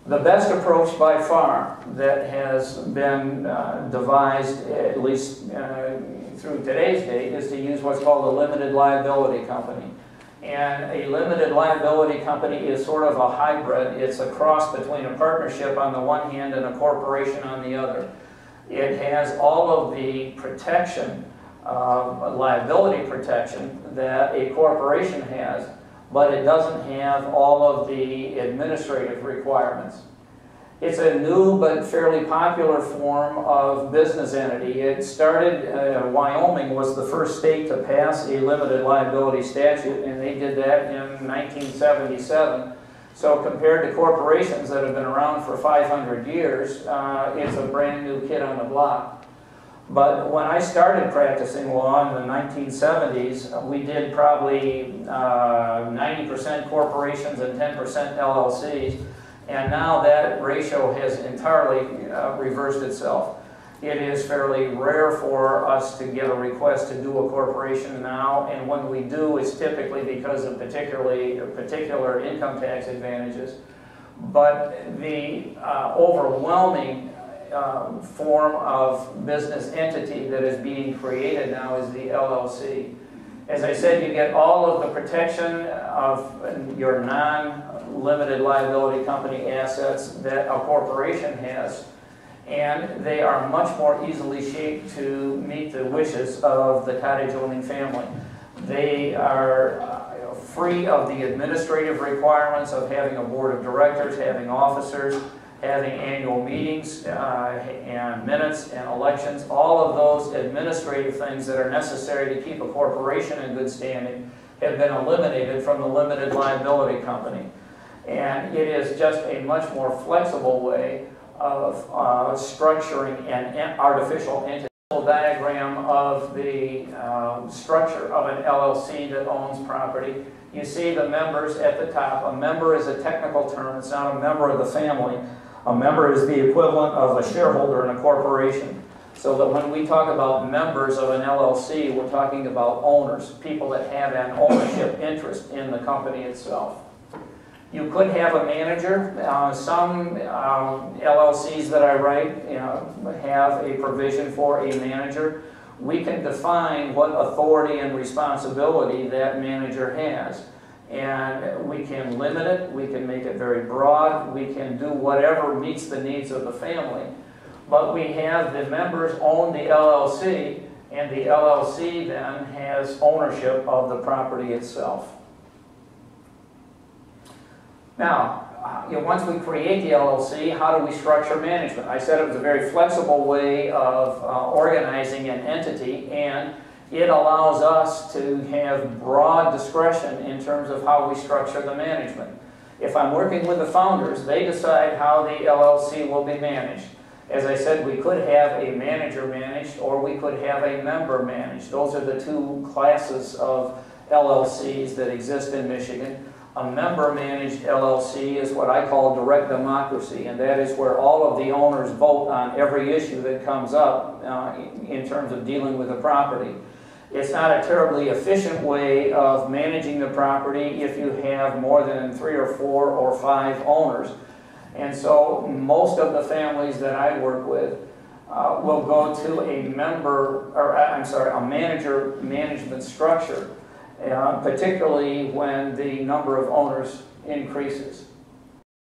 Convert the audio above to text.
The best approach by far that has been devised, at least through today's date, is to use what's called a limited liability company. And a limited liability company is sort of a hybrid. It's a cross between a partnership on the one hand and a corporation on the other. It has all of the protection, liability protection, that a corporation has, but it doesn't have all of the administrative requirements. It's a new but fairly popular form of business entity. It started, Wyoming was the first state to pass a limited liability statute, and they did that in 1977. So compared to corporations that have been around for 500 years, it's a brand new kid on the block. But when I started practicing law in the 1970s, we did probably 90% corporations and 10% LLCs. And now that ratio has entirely reversed itself. It is fairly rare for us to get a request to do a corporation now, and when we do, it's typically because of particular income tax advantages. But the overwhelming form of business entity that is being created now is the LLC. As I said, you get all of the protection of your non-limited liability company assets that a corporation has, and they are much more easily shaped to meet the wishes of the cottage-owning family. They are free of the administrative requirements of having a board of directors, having officers, having annual meetings and minutes and elections. All of those administrative things that are necessary to keep a corporation in good standing have been eliminated from the limited liability company. And it is just a much more flexible way of structuring an artificial entity. Diagram of the structure of an LLC that owns property. You see the members at the top. A member is a technical term. It's not a member of the family. A member is the equivalent of a shareholder in a corporation. So that when we talk about members of an LLC, we're talking about owners, people that have an ownership interest in the company itself. You could have a manager. Some LLCs that I write have a provision for a manager. We can define what authority and responsibility that manager has. And we can limit it, we can make it very broad, we can do whatever meets the needs of the family. But we have the members own the LLC, and the LLC then has ownership of the property itself. Now, once we create the LLC, how do we structure management? I said it was a very flexible way of organizing an entity, and it allows us to have broad discretion in terms of how we structure the management. If I'm working with the founders, they decide how the LLC will be managed. As I said, we could have a manager managed, or we could have a member managed. Those are the two classes of LLCs that exist in Michigan. A member-managed LLC is what I call direct democracy, and that is where all of the owners vote on every issue that comes up in terms of dealing with the property. It's not a terribly efficient way of managing the property if you have more than 3 or 4 or 5 owners. And so most of the families that I work with will go to a manager management structure, particularly when the number of owners increases.